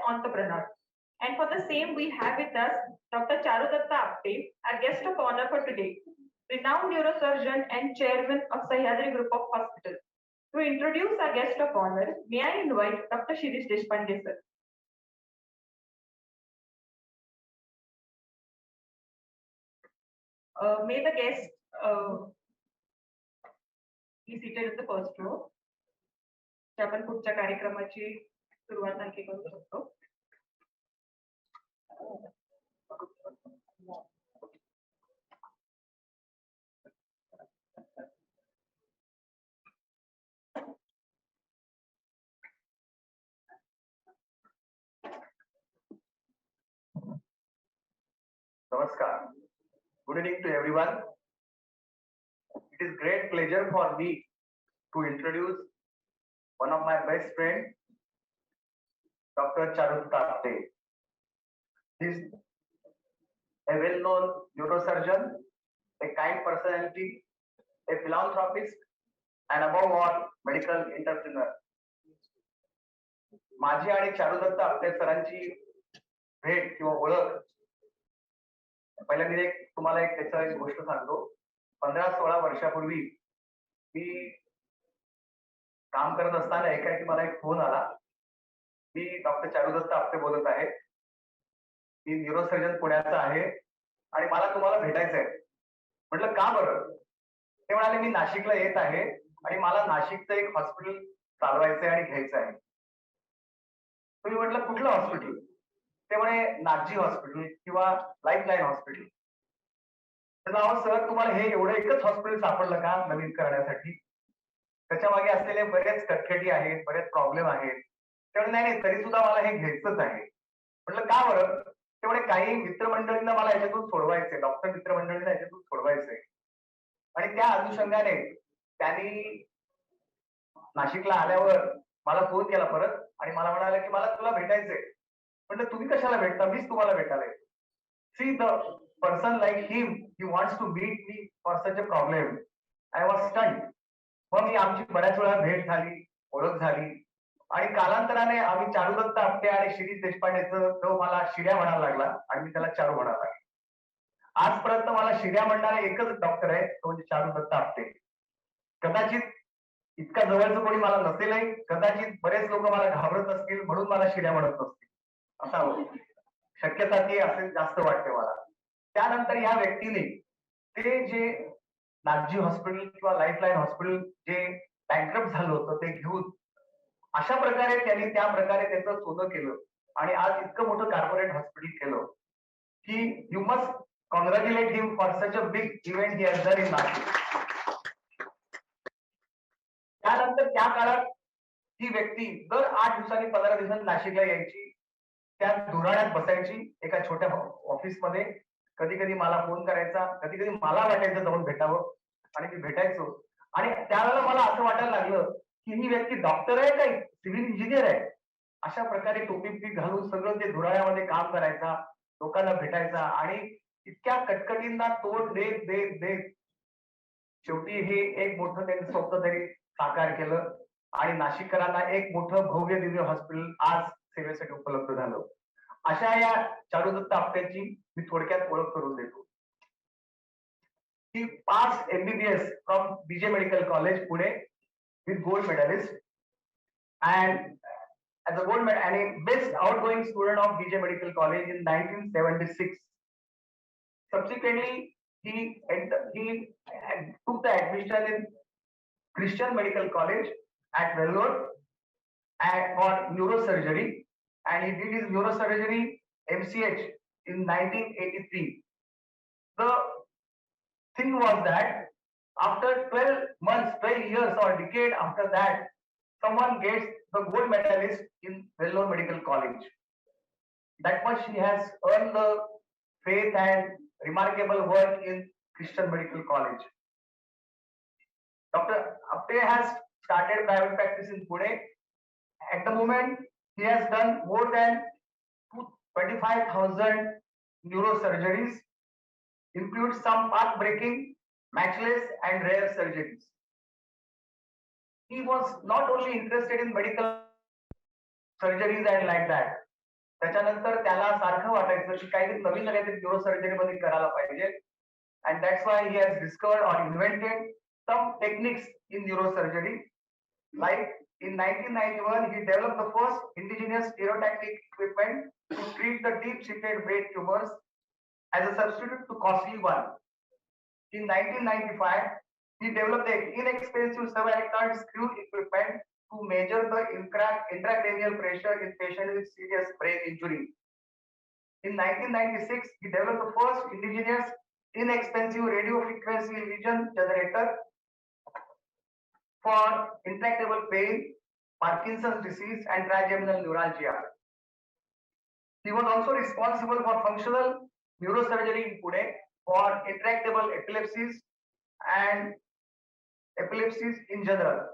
entrepreneur. And for the same, we have with us Dr. Charudatta Apte, our guest of honor for today, renowned neurosurgeon and chairman of Sahyadri Group of Hospitals. To introduce our guest of honor, may I invite Dr. Shirish Deshpande, sir. May the guest be seated in the first row. आपण पुढच्या कार्यक्रमाची सुरुवात आणखी करू शकतो. Namaskar. Good evening to everyone. It is great pleasure for me to introduce one of my best friends, Dr. Charudatta Apte. He is a well-known neurosurgeon, a kind personality, a philanthropist, and above all, medical entrepreneur. माझी आणि चारुदत्त आपटे सरांची भेट किंवा ओळख पहिल्यांदा तुम्हाला त्याचा एक गोष्ट सांगतो. 15-16 वर्षापूर्वी मी काम करत असताना एकाएकी मला एक फोन आला. मी डॉक्टर चारुदत्त आपटे बोलत आहे, मी न्यूरोसर्जन पुण्याचा आहे आणि मला तुम्हाला भेटायचं आहे. म्हटलं का बरं? ते म्हणाले मी नाशिकला येत आहे आणि मला नाशिकचं एक हॉस्पिटल चालवायचं आहे आणि घ्यायचं आहे. तुम्ही म्हटलं कुठलं हॉस्पिटल? ते म्हणे नागजी हॉस्पिटल किंवा लाईफलाईन हॉस्पिटल. नाव सर तुम्हाला हे एवढं एकच हॉस्पिटल सापडलं का नवीन करण्यासाठी? त्याच्या मागे असलेले बरेच कटकटी आहेत, बरेच प्रॉब्लेम आहेत. त्यामुळे नाही तरी सुद्धा मला हे घ्यायचंच आहे. म्हटलं का बरं? त्यामुळे काही मित्रमंडळींना मला याच्यातून सोडवायचंय, डॉक्टर मित्रमंडळींना याच्यातून सोडवायचंय. आणि त्या अनुषंगाने त्यांनी नाशिकला आल्यावर मला फोन केला परत आणि मला म्हणाले की मला तुला भेटायचंय. म्हटलं तुम्ही कशाला भेटता? मीच तुम्हाला भेटायला येतो. See the person like him, he wants to meet me for such a problem. I was stunned. मग मी आमची बऱ्याच वेळा भेट झाली, ओळख झाली आणि कालांतराने आम्ही चारुदत्त आपटे आणि शिरीष देशपांडेचं तो मला शिर्या म्हणायला लागला आणि मी त्याला चारू म्हणायला लागला. आजपर्यंत मला शिर्या म्हणणारा एकच डॉक्टर आहे, तो म्हणजे चारुदत्त आपटे. कदाचित इतका जवळचं कोणी मला नसेलही, कदाचित बरेच लोक मला घाबरत असतील म्हणून मला शिर्या म्हणत नसतील, असावं शक्यता ती असेल जास्त वाटते मला. त्यानंतर या व्यक्तीने ते जे नागजी हॉस्पिटल किंवा लाईफलाईन हॉस्पिटल जे बँक्रप्ट झालं होतं ते घेऊन अशा प्रकारे त्यांनी त्या प्रकारे त्याचं सोनं केलं आणि आज इतकं मोठं कॉर्पोरेट हॉस्पिटल केलं की you must congratulate him for such a big event he has done in Nashik. त्यानंतर त्या काळात ही व्यक्ती दर 8 दिवसांनी 15 दिवसांनी नाशिकला यायची, त्या धुराण्यात बसायची एका छोट्या ऑफिसमध्ये. कधी कधी मला फोन करायचा, कधी कधी मला वाटायचं जाऊन भेटावं आणि मी भेटायचो. आणि त्यावेळेला मला असं वाटायला लागलं की ही व्यक्ती डॉक्टर आहे काय सिव्हिल इंजिनियर आहे. अशा प्रकारे टोपी घालून सगळं ते धुराळ्यामध्ये काम करायचा, लोकांना भेटायचा आणि इतक्या कटकटींना तोड देत देत देत शेवटी हे एक मोठं त्यांचं स्वप्न तरी साकार केलं आणि नाशिककरांना एक मोठं भव्य दिव्य हॉस्पिटल आज सेवेसाठी उपलब्ध झालं. अशा या चारुदत्त आपटेची मी थोडक्यात ओळख करून देतो. He pass MBBS from BJ medical college Pune with gold medalist and as a gold medal and a best outgoing student of BJ Medical College in 1976. Subsequently, he took the admission in Christian Medical College at Vellore for neurosurgery, and he did his neurosurgery MCH in 1983. The thing was that after 12 months, 12 years or decade after that, someone gets the gold medalist in Vellore Medical College. That much he has earned the faith and remarkable work in Christian Medical College. Dr. Apte has started private practice in Pune. At the moment, he has done more than 25,000 neurosurgeries, includes some path-breaking, matchless and rare surgeries. He was not only interested in medical surgeries and like that. त्याच्यानंतर त्याला सारखं वाटायचं की काहीतरी नवीन काहीतरी neurosurgery मध्ये करायला पाहिजे. And that's why he has discovered or invented some techniques in neurosurgery. Like in 1991, he developed the first indigenous stereotactic equipment to treat the deep-seated brain tumors as a substitute to costly one. In 1995, he developed the inexpensive subarachnoid screw equipment to measure the intracranial pressure in patients with serious brain injury. In 1996, he developed the first indigenous inexpensive radio frequency vision generator for intractable pain, Parkinson's disease, and trigeminal neuralgia. He was also responsible for functional neurosurgery in Pune for intractable epilepsies and epilepsies in general.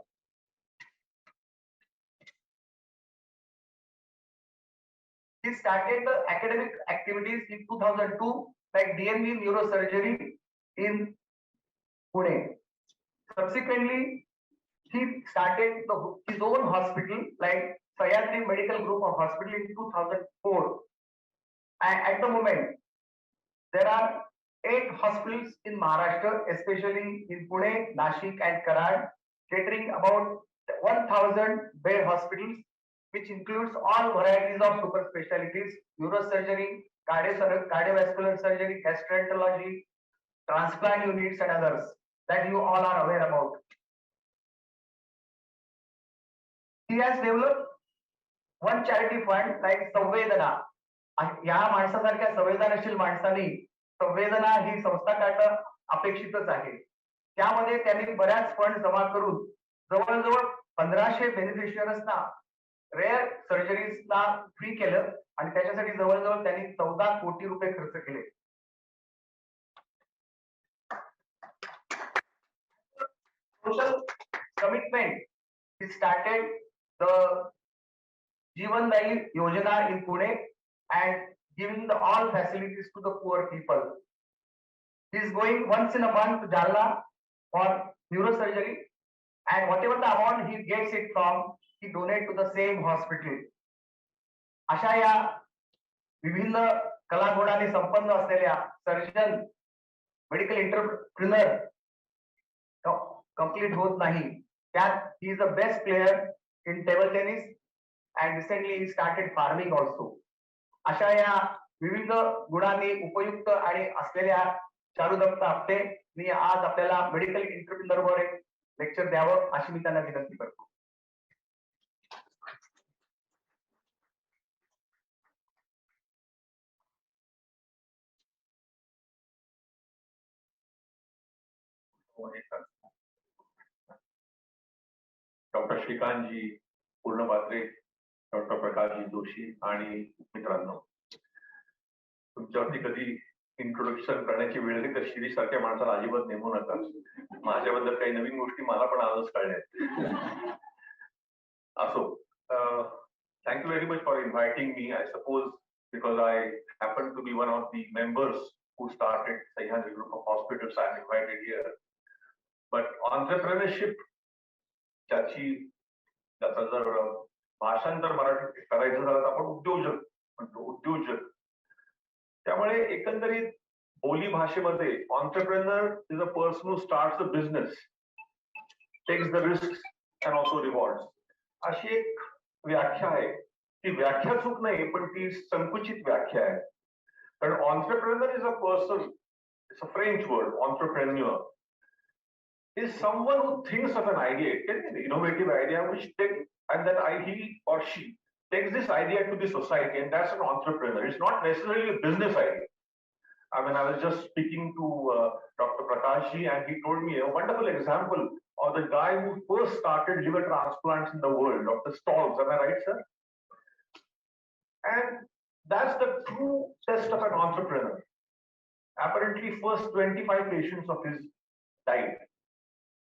He started the academic activities in 2002, like DNV neurosurgery in Pune. Subsequently, he started his own hospital, like Sahyadri Medical Group of Hospital in 2004. And at the moment, there are 8 hospitals in Maharashtra, especially in Pune, Nashik, and Karad, catering about 1,000 bed hospitals, which includes all varieties of super specialties: neurosurgery, cardiovascular surgery, gastroenterology, transplant units, and others that you all are aware about. He has developed one charity fund like Samvedana. या माणसासारख्या संवेदनशील माणसांनी संवेदना ही संस्था काढणं अपेक्षितच आहे. त्यामध्ये त्यांनी बऱ्याच फंड जमा करून जवळजवळ 1500 बेनिफिशियरीजना रेअर सर्जरीजला फ्री केलं आणि त्याच्यासाठी जवळजवळ त्यांनी 14 कोटी रुपये खर्च केले. Social commitment. He started the Jeevan Dayi Yojana in Pune and giving all facilities to the poor people. He is going once in a month to Jalna for neurosurgery, and whatever the amount he gets it from, he donates to the same hospital. अशा या विभिन्न कलागुणांनी संपन्न असलेल्या surgeon, medical entrepreneur complete होत नाही. त्यात he is the best player in table tennis and recently he started farming also. अशा या विविध गुणांनी उपयुक्त आणि असलेल्या चारुदत्त आपटे मी आज आपल्याला मेडिकल एंटरप्रिनर वर एक लेक्चर द्यावं अशी मी त्यांना विनंती करतो. डॉक्टर श्रीकांतजी, पूर्ण पात्रे, डॉक्टर प्रकाशजी जोशी आणि मित्रांनो, तुमच्यावरती कधी इंट्रोडक्शन करण्याची वेळ आली तर शिरीष सारख्या माणसाला अजिबात नेमू नका. माझ्याबद्दल काही नवीन गोष्टी मला पण आजच कळल्या. असो, thank you very much for inviting me. I suppose because I happen to be one of the members who started Sahyadri Group of Hospitals, I am invited here. But entrepreneurship, त्याचा जर भाषांतर मराठीत करायचं झालं तर आपण उद्योजक म्हणतो, उद्योजक. त्यामुळे एकंदरीत बोली भाषेमध्ये entrepreneur is a person who starts a business, takes the risks and also rewards. अशी एक व्याख्या आहे. ती व्याख्या चूक नाही, पण ती संकुचित व्याख्या आहे. कारण entrepreneur is a person, it's a French word, entrepreneur, is someone who thinks of an idea, an innovative idea, which and then he or she takes this idea to the society, and that's an entrepreneur. It's not necessarily a business idea. I mean, I was just speaking to Dr. Prakashji, and he told me a wonderful example of the guy who first started liver transplants in the world, Dr. Stolz. Am I right, sir? And that's the true test of an entrepreneur. Apparently, first 25 patients of his died.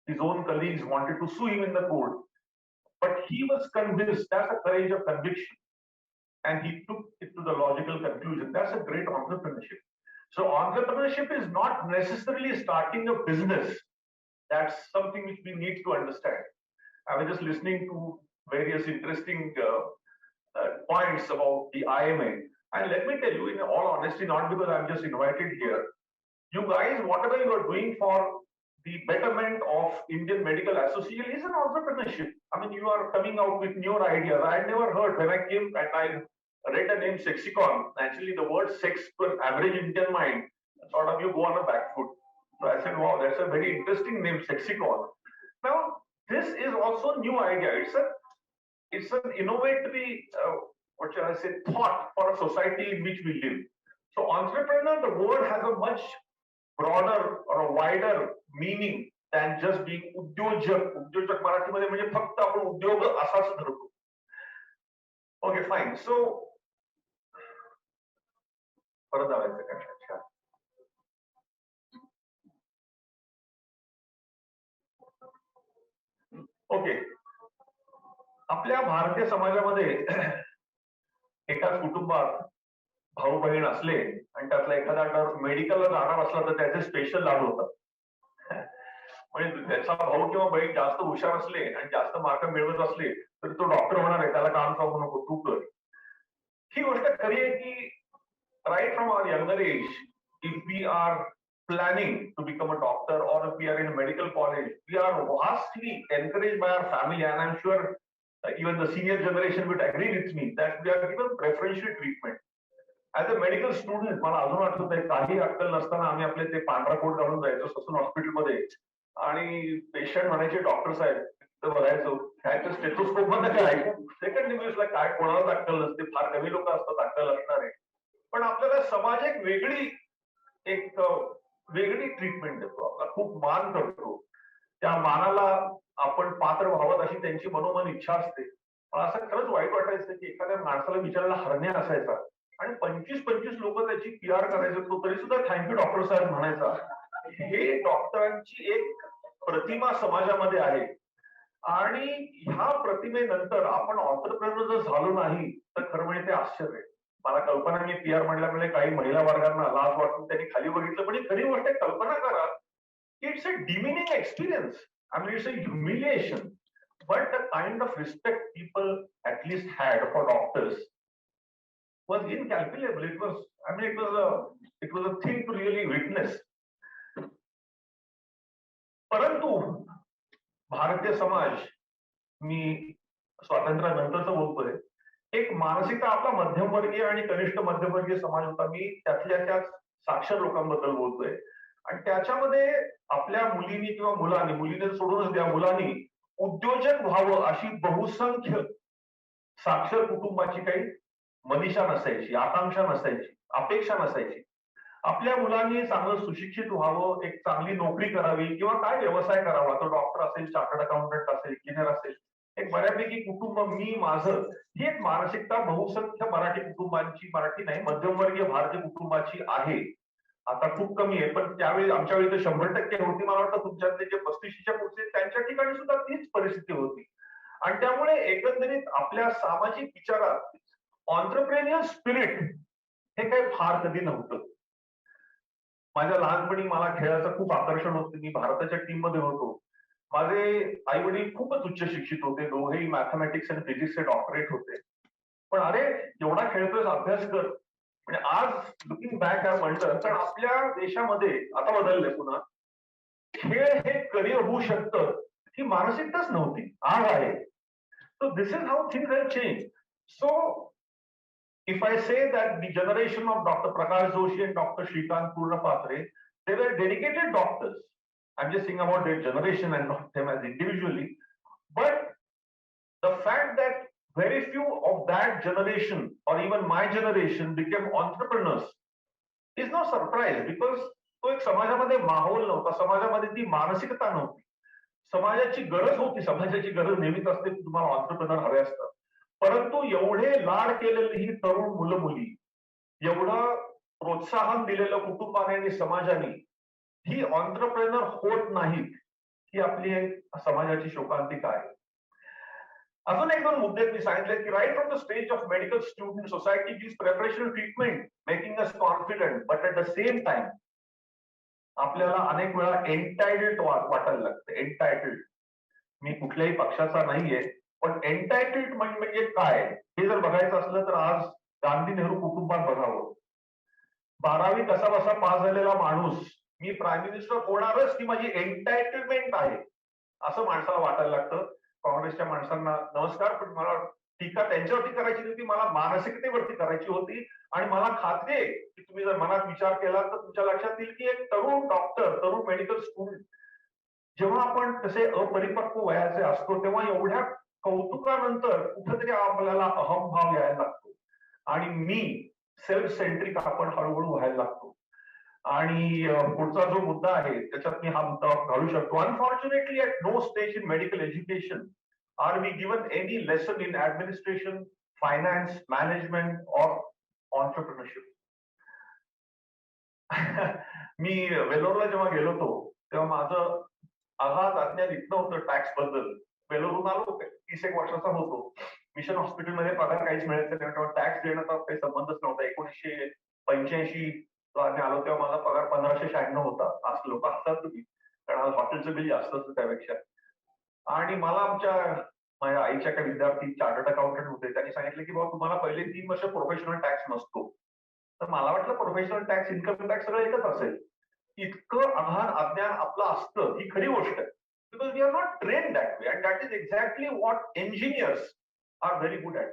His own colleagues wanted to sue him in the court, but he was convinced. That's the courage of conviction, and he took it to the logical conclusion. That's a great entrepreneurship. So entrepreneurship is not necessarily starting a business. That's something which we need to understand. I was just listening to various interesting points about the IMA. And let me tell you, in all honesty, not because I'm just invited here, you guys, whatever you are doing for the betterment of Indian Medical Association is an entrepreneurship. I mean, you are coming out with newer ideas. I had never heard when I came and I read the name Sexicon. Actually, the word sex to an average Indian mind, sort of you go on a back foot. So I said, wow, that's a very interesting name, Sexicon. Now, this is also a new idea. It's an innovative, what shall I say, thought for a society in which we live. So entrepreneur, the word has a much broader or a wider meaning than just being उद्योजक. उद्योजक मराठीमध्ये म्हणजे फक्त आपण उद्योग असाच धरतो. Okay, fine. So परत जायचं का? अच्छा. ओके. आपल्या भारतीय समाजामध्ये एकाच कुटुंबात भाऊ बहीण असले आणि त्यातला एखादा मेडिकलला जाणार असला तर त्याचे स्पेशल लाभ होतात. म्हणजे त्याचा भाऊ किंवा बहीण जास्त हुशार असले आणि जास्त मार्क मिळवत असले तर तो डॉक्टर होणार आहे, त्याला काम सांगू नको, तू कर. ही गोष्ट खरी आहे की right from our younger age, if we are planning to become a doctor or if we are in a medical college, we are vastly encouraged by our family, and I'm sure even the senior generation would agree with me that we are given preferential treatment. As a medical student, मला अजून आठवतंय काही अक्कल नसताना आम्ही आपले ते पांढरा कोट घालून जायचो ससून हॉस्पिटलमध्ये आणि पेशंट म्हणायचे डॉक्टर साहेब तर बघायचो काय तर स्टेथोस्कोप मध्ये काय ऐकू. सेकंड इंग्लिशला काय कोणालाच अक्कल नसते, फार कमी लोक असतात अक्कल असणारे. पण आपल्याला समाज एक वेगळी ट्रीटमेंट देतो, आपला खूप मान करतो. त्या मानाला आपण पात्र व्हावं अशी त्यांची मनोमन इच्छा असते. मला असं खरंच वाईट वाटायचं की एखाद्या माणसाला विचारायला हरण्या असायचा आणि 25-25 लोक त्याची PR करायचे, तो तरी सुद्धा थँक्यू डॉक्टर साहेब म्हणायचा. हे डॉक्टरांची एक प्रतिमा समाजामध्ये आहे आणि ह्या प्रतिमेनंतर आपण ऑन्टरप्रेनर जर झालो नाही तर खरं म्हणजे ते आश्चर्य आहे. मला कल्पना, मी PR म्हणल्यामुळे काही महिला वर्गांना लाज वाटून त्यांनी खाली बघितलं, पण ही खरी गोष्ट आहे. कल्पना करा, it's a demeaning experience. I mean, it's a humiliation. But the kind of respect people at least had for doctors was incalculable. It was, I mean, it was a thing to really witness. परंतु भारतीय समाज, मी स्वातंत्र्यानंतरच बोलतोय, एक मानसिकता आपला मध्यमवर्गीय आणि कनिष्ठ मध्यमवर्गीय समाज होता. मी त्यातल्या त्या साक्षर लोकांबद्दल बोलतोय आणि त्याच्यामध्ये आपल्या मुलींनी किंवा मुलांनी, मुलीने सोडूनच द्या, मुलांनी उद्योजक व्हावं अशी बहुसंख्य साक्षर कुटुंबाची काही मनीषा नसायची, आकांक्षा नसायची, अपेक्षा नसायची. आपल्या मुलांनी चांगलं सुशिक्षित व्हावं, एक चांगली नोकरी करावी किंवा काय व्यवसाय करावा, तो डॉक्टर असेल, चार्टर्ड अकाउंटंट असेल, इंजिनियर असेल, एक बऱ्यापैकी कुटुंब मी माझं, ही एक मानसिकता बहुसंख्य मराठी कुटुंबांची, मराठी नाही मध्यमवर्गीय भारतीय कुटुंबाची आहे. आता खूप कमी आहे, पण त्यावेळी आमच्या वेळी तर 100% होती. मला वाटतं तुमच्यातले जे 35च्या पुढचे त्यांच्या ठिकाणी सुद्धा तीच परिस्थिती होती. आणि त्यामुळे एकंदरीत आपल्या सामाजिक विचारात ऑन्टरप्रेन्युअर स्पिरिट हे काही फार कधी नव्हतं. माझ्या लहानपणी मला खेळाचं खूप आकर्षण होतं. मी भारताच्या टीम मध्ये होतो. माझे आई वडील खूपच उच्च शिक्षित होते, दोघेही मॅथमॅटिक्स आणि फिजिक्सचे डॉक्टरेट होते. पण अरे एवढा खेळतोय, अभ्यास कर. म्हणजे आज लुकिंग बॅक आय वंडर, कारण आपल्या देशामध्ये आता बदललंय पुन्हा, खेळ हे करिअर होऊ शकतं ही मानसिकताच नव्हती, आज आहे. So this is how things have change. So if I say that the generation of Dr. Prakash Joshi and Dr. Shrikant Purnapatre, they were dedicated doctors. I'm just saying about their generation and not them as individually. But the fact that very few of that generation or even my generation became entrepreneurs is no surprise, because तो एक समाजामध्ये माहोल नव्हता, समाजामध्ये ती मानसिकता नव्हती. समाजाची गरज होती, समाजाची गरज नेहमीच असते की तुम्हाला ऑन्टरप्रेनर हवे असतात. परंतु एवढे लाड केलेली ही तरुण मुलं मुली, एवढं प्रोत्साहन दिलेलं कुटुंबाने आणि समाजाने ही ऑन्टरप्रेनर होत नाहीत, ही आपली समाजाची शोकांतिका आहे. अजून एक दोन मुद्दे मी सांगितले की right from the stage of medical student society gives preferential treatment making us confident, but at the same time आपल्याला अनेक वेळा एंटायटल्ड वाटायला लागतं. एंटायटल्ड. मी कुठल्याही पक्षाचा नाहीये, पण एंटायटलमेंट म्हणजे काय हे जर बघायचं असलं तर आज गांधी नेहरू कुटुंबात बघावं. 12वी कसा बसा पास झालेला माणूस मी प्राईम मिनिस्टर होणारच ही माझी एंटायटलमेंट आहे असं माणसाला वाटायला लागतं. काँग्रेसच्या माणसांना नमस्कार, पण मला टीका त्यांच्यावरती करायची नव्हती, मला मानसिकतेवरती करायची होती. आणि मला खात्री आहे की तुम्ही जर मनात विचार केला तर तुमच्या लक्षात येईल की एक तरुण डॉक्टर, तरुण मेडिकल स्टुडंट जेव्हा आपण तसे अपरिपक्व वयाचे असतो तेव्हा एवढ्या कौतुकानंतर कुठेतरी आपल्याला अहमभाव यायला लागतो आणि मी सेल्फ सेंट्रिक आपण हळूहळू व्हायला लागतो. आणि पुढचा जो मुद्दा आहे त्याच्यात मी हा मुद्दा घालू शकतो. Unfortunately at no stage in medical education are we given any lesson in administration, finance, management or entrepreneurship. मी वेलोरला जेव्हा गेलो होतो तेव्हा माझं अगाध अज्ञान इतकं होतं टॅक्स बद्दल. वेलोरून आलो 30 वर्षाचा होतो. मिशन हॉस्पिटलमध्ये पगार काहीच मिळायचं नाही, तेव्हा टॅक्स देण्याचा काही संबंधच नव्हता. 1985 आम्ही आलो तेव्हा माझा पगार 1596 होता. आज लोक असतात तुम्ही, कारण आज हॉटेलचं बिल जास्त असतं त्यापेक्षा. आणि मला माझ्या आईच्या काही विद्यार्थी चार्टर्ड अकाउंटंट होते, त्यांनी सांगितलं की बाबा तुम्हाला पहिले 3 वर्ष प्रोफेशनल टॅक्स नसतो. तर मला वाटलं प्रोफेशनल टॅक्स, इन्कम टॅक्स सगळं एकच असेल. इतकं अभान अज्ञान आपलं असतं ही खरी गोष्ट आहे. Because we are not trained that way and that is exactly what engineers are very good at.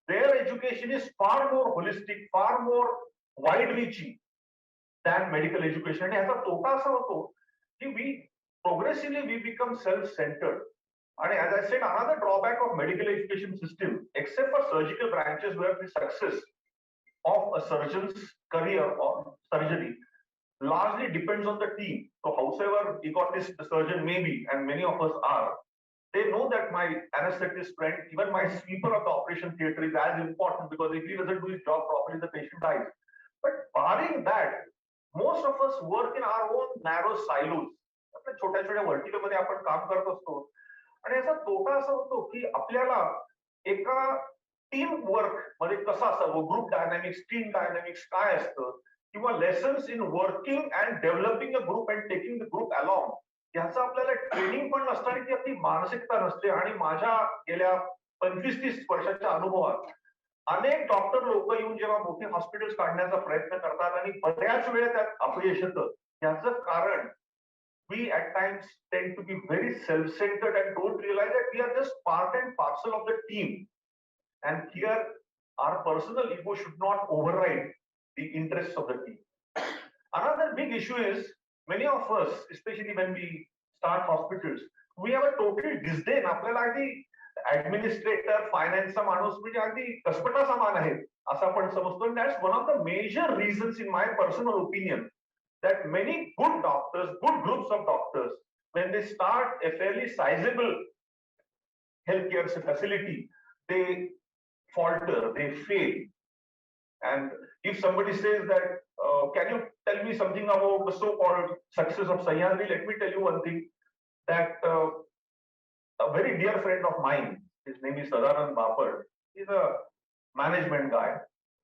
Their education is far more holistic, far more wide reaching than medical education. आणि याचा तोटा असा होतो की we become self centered. And as I said, another drawback of medical education system, except for surgical branches where the success of a surgeon's career or surgery largely depends on the team. So however egotist the surgeon may be, and many of us are, they know that my anesthetist friend, even my sweeper of the operation theater is as important, because if he doesn't do his job properly, the patient dies. But barring that, most of us work in our own narrow silos. आपल्या छोट्या छोट्या व्हर्टिकलमध्ये आपण काम करत असतो. आणि याचा तोटा असा होतो की आपल्याला एका टीम वर्क मध्ये कसं असावं, ग्रुप डायनॅमिक्स, टीम डायनॅमिक्स काय असतं, किंवा lessons in working and developing a group and taking the group along, याचं आपल्याला ट्रेनिंग पण नसतं आणि ती आपली मानसिकता नसते. आणि माझ्या गेल्या 25-30 वर्षाच्या अनुभवात अनेक डॉक्टर लोक येऊन जेव्हा मोठे हॉस्पिटल्स काढण्याचा प्रयत्न करतात आणि बऱ्याच वेळा त्यात अपयश येतं, याचं कारण we at times tend to be very self-centered and don't realize that we are just part and parcel of the team. And here, our personal ego should not override the interests of the team. Another big issue is many of us, especially when we start hospitals, we have a total disdain. आपल्याला अगदी administrator, फायनान्सचा माणूस म्हणजे अगदी कसपटा समान आहे असं आपण समजतो. And that's one of the major reasons, in my personal opinion, that many good doctors, good groups of doctors, when they start a fairly sizable healthcare facility, they falter, they fail. And if somebody says that, can you tell me something about the so-called success of Sahyadri? Let me tell you one thing, that a very dear friend of mine, his name is Sadanand Bapad, he's a management guy.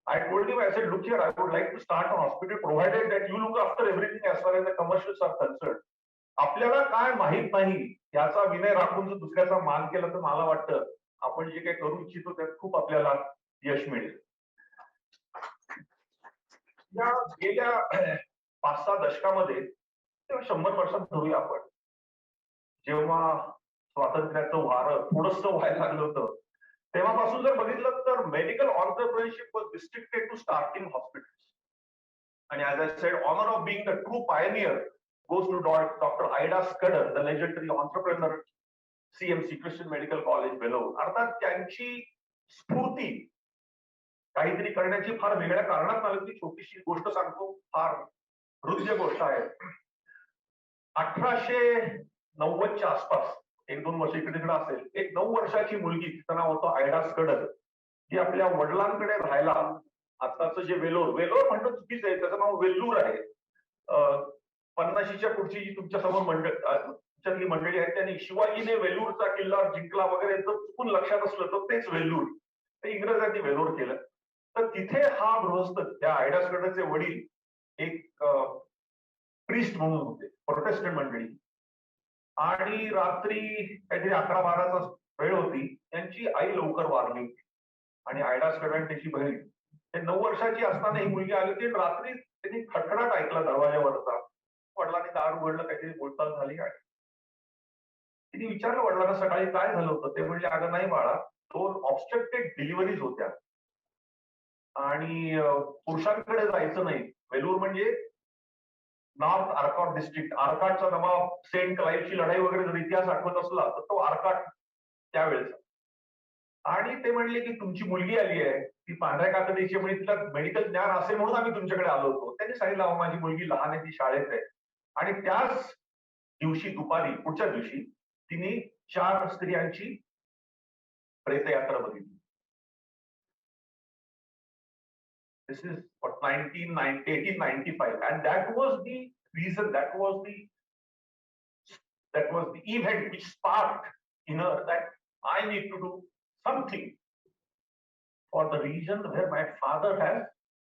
I told him, I said, look here, I would like to start a hospital provided that you look after everything as far as the commercials are concerned. आपल्याला काय माहित नाही याचा विनय राखून जर दुसऱ्याचा मान केला तर मला वाटतं आपण जे काही करू इच्छितो त्यात खूप आपल्याला यश मिळेल. या गेल्या 5-6 दशकामध्ये किंवा 100 वर्षात धरूया आपण, जेव्हा स्वातंत्र्याचं वारं थोडंसं व्हायला लागलं होतं, तेव्हापासून जर बघितलं तर medical entrepreneurship was restricted to starting hospitals. आणि as I said, honour of being the true pioneer goes to Dr. Ida Scudder, the legendary entrepreneur, CMC, Christian Medical College, Bellow. अर्थात त्यांची स्फूर्ती काहीतरी करण्याची फार वेगळ्या कारणात मला ती छोटीशी गोष्ट सांगतो, फार हृदय गोष्ट आहे. 1890च्या आसपास, 1-2 वर्ष इकडे तिकडे असेल, एक 9 वर्षाची मुलगी, तिचं नाव होतं आयडा स्कडर, ती आपल्या वडिलांकडे राहायला, आताचं जे वेलोर म्हणणं चुकीचं आहे, त्याचं नाव वेल्लूर आहे. 50च्या पुढची जी तुमच्या समोर तुमच्यातली मंडळी आहेत त्यांनी शिवाजीने वेलूरचा किल्ला जिंकला वगैरे जर चुकून लक्षात असलं तर तेच वेल्लूर, ते इंग्रजांनी वेलोर केलं. तर तिथे हा गृहस्थ, त्या आयडा स्कडरचे वडील एक प्रिस्ट म्हणून होते, प्रोटेस्टंट मंडळी. आणि रात्री काहीतरी 11-12चा वेळ होती यांची आई लवकर वारली होती आणि आयडा स्टडन त्याची बहीण. ते 9 वर्षाची असताना ही मुलगी आली होती. रात्री त्यांनी खटखटाट ऐकला दरवाजावरचा. वडिलांनी दार उघडलं, काहीतरी बोलचाल झाली आणि तिने विचारलं वडिलांना सकाळी काय झालं होतं. ते म्हणजे अगं नाही बाळा, 2 ऑब्स्ट्रक्टेड डिलिव्हरीज होत्या आणि पुरुषांकडे जायचं नाही. वेलूर म्हणजे नॉर्थ आर्कॉट डिस्ट्रिक्ट. आर्काटचा नवाब सेंट क्लाईव्हची लढाई वगैरे जर इतिहास आठवत असला तर तो आर्काट त्यावेळेचा. आणि ते म्हणले की तुमची मुलगी आली आहे, ती पांढऱ्या कातडीची, म्हणजे तिला मेडिकल ज्ञान असेल म्हणून आम्ही तुमच्याकडे आलो होतो. त्यांनी सांगितलं माझी मुलगी लहान आहे, ती शाळेत आहे. आणि त्याच दिवशी दुपारी, पुढच्या दिवशी तिने 4 स्त्रियांची प्रेतयात्रा बघितली. This is what 1895, and that was the reason, that was the event which sparked in her that I need to do something for the region where my father has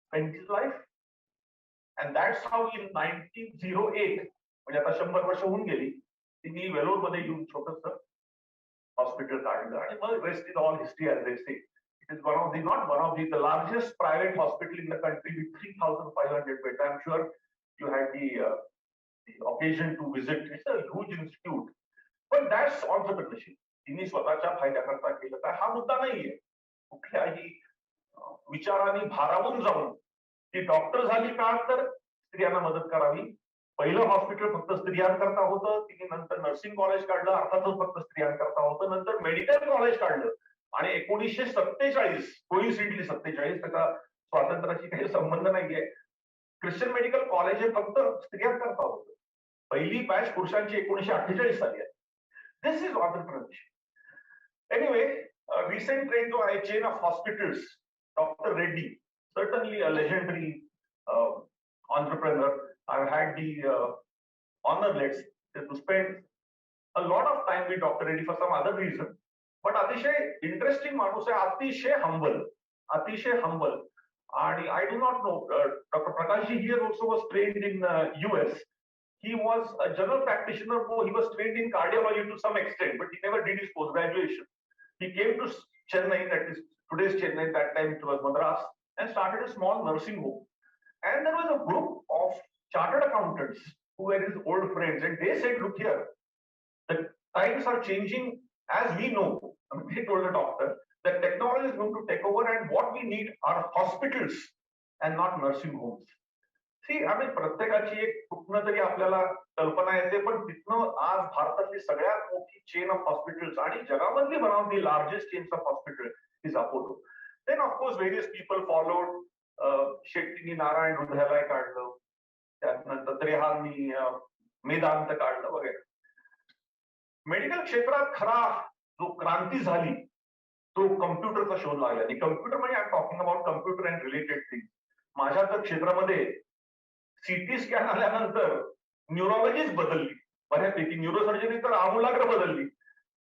spent his life. And that's how in 1908, म्हणजे आता 100 वर्ष होऊन गेली, तिने वेलोर मध्ये येऊन छोटंसं hospital काढलं आणि मग rest is all history, as they say. It is the largest private hospital in the country with 3,500 beds. I'm sure you had the occasion to visit. It's a huge institute. But that's entrepreneurship. तिने स्वतःच्या फायद्याकरता केलं काय हा मुद्दा नाहीये. कुठल्याही विचाराने भारावून जाऊन ती डॉक्टर झाली का तर स्त्रियांना मदत करावी. पहिलं हॉस्पिटल फक्त स्त्रियांकरता होतं. तिने नंतर नर्सिंग कॉलेज काढलं, अर्थातच फक्त स्त्रियांकरता होतं. नंतर मेडिकल कॉलेज काढलं आणि 1947, कोइन्सिडेंटली 47, त्याचा स्वातंत्र्याशी काही संबंध नाहीये, ख्रिश्चन मेडिकल कॉलेज हे फक्त स्त्रियांकरता होतं. पहिली बॅच पुरुषांची 1948 साली आहे. This is entrepreneurship. Anyway, recent train to a chain of hospitals, Dr. Reddy, certainly a legendary entrepreneur. I've had the honor, let's say, to spend a lot of time with Dr. Reddy for some other reason. But अतिशय interesting माणूस आहे, अतिशय humble. आणि I do not know, Dr. Prakashji here also was trained in US. He was a general practitioner, he was trained in cardiology to some extent, but he never did his post-graduation. He came to Chennai, that is today's Chennai, that time it was Madras, and started a small nursing home. And there was a group of chartered accountants who were his old friends, and they said, look here, the times are changing as we know. I mean, they told the doctor that technology is going to take over and what we need are hospitals and not nursing homes. See, I mean, प्रत्येकाची एक कुठनं तरी आपल्याला कल्पना येते, पण तिथनं आज भारतातली सगळ्यात मोठी चेन ऑफ हॉस्पिटल्स आणि जगामधली one of the largest chains of hospital is Apollo. Then of course various people followed. शेट्टीनी नारायण हृदयालय काढलं, त्यानंतर त्रेहाननी मेदांत काढलं वगैरे. मेडिकल क्षेत्रात खरा जो क्रांती झाली तो कम्प्युटरचा शोध लागला. आणि कम्प्युटर म्हणजे I am talking about computer and related thing. माझ्या तर क्षेत्रामध्ये सीटी स्कॅन आल्यानंतर न्यूरोलॉजीच बदलली बऱ्यापैकी. न्यूरोसर्जरी तर आमूलाग्र बदलली.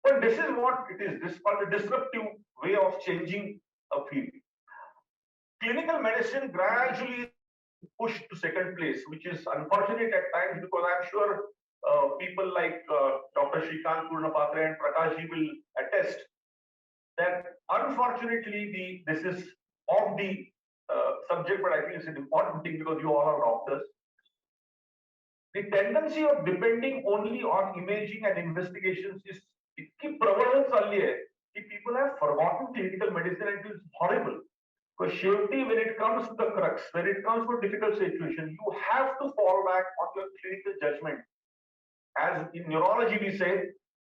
पण this is what it is, this called disruptive way of changing a field. Clinical medicine gradually pushed to second place, which is unfortunate at times, because I'm sure people like Dr. Shrikant Purnapatre and Prakashji will attest that unfortunately this is off the subject, but I think it's an important thing because you all are doctors. The tendency of depending only on imaging and investigations is itki prevalent चालली आहे की people have forgotten clinical medicine, and it is horrible. Because surely when it comes to the crux, when it comes to a difficult situation, you have to fall back on your clinical judgment. As in neurology we say,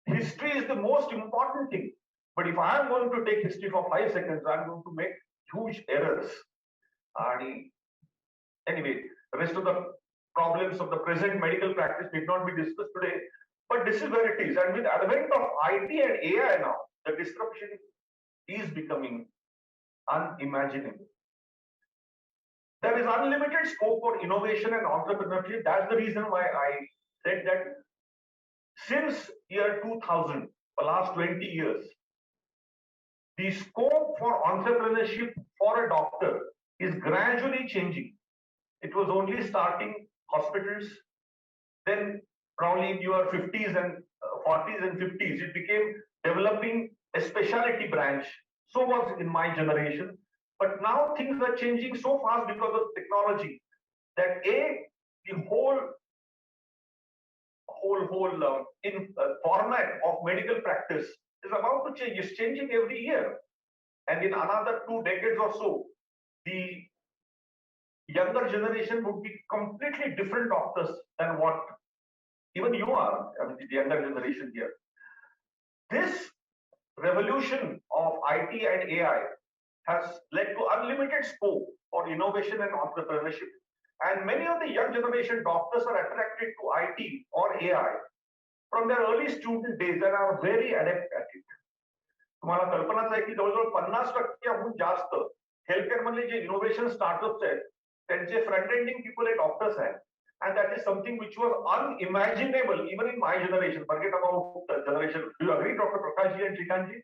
history is the most important thing. But if I am going to take history for 5 seconds, I am going to make huge errors. Anyway, the rest of the problems of the present medical practice need not be discussed today. But this is where it is. And with the advent of IT and AI now, the disruption is becoming unimaginable. There is unlimited scope for innovation and entrepreneurship. That's the reason why I said that since year 2000, the last 20 years, the scope for entrepreneurship for a doctor is gradually changing. It was only starting hospitals, then probably in your 50s and 40s and 50s, it became developing a specialty branch. So was in my generation. But now things are changing so fast because of technology that the whole format of medical practice is about to change. It's changing every year. And in another 2 decades or so, the younger generation would be completely different doctors than what even you are, I mean, the younger generation here. This revolution of IT and AI has led to unlimited scope for innovation and entrepreneurship. And many of the young generation doctors are attracted to IT or AI from their early student days and are very adept at it. तुम्हाला कल्पनाच आहे की जवळजवळ 50%हून जास्त healthcare मधले जे innovation startups आहेत त्यांचे फ्रंट एंडिंग पीपल हे डॉक्टर्स आहेत. And that is something which was unimaginable even in my generation. Forget about the generation. Do you agree, Dr. Prakashji and Srikanthji,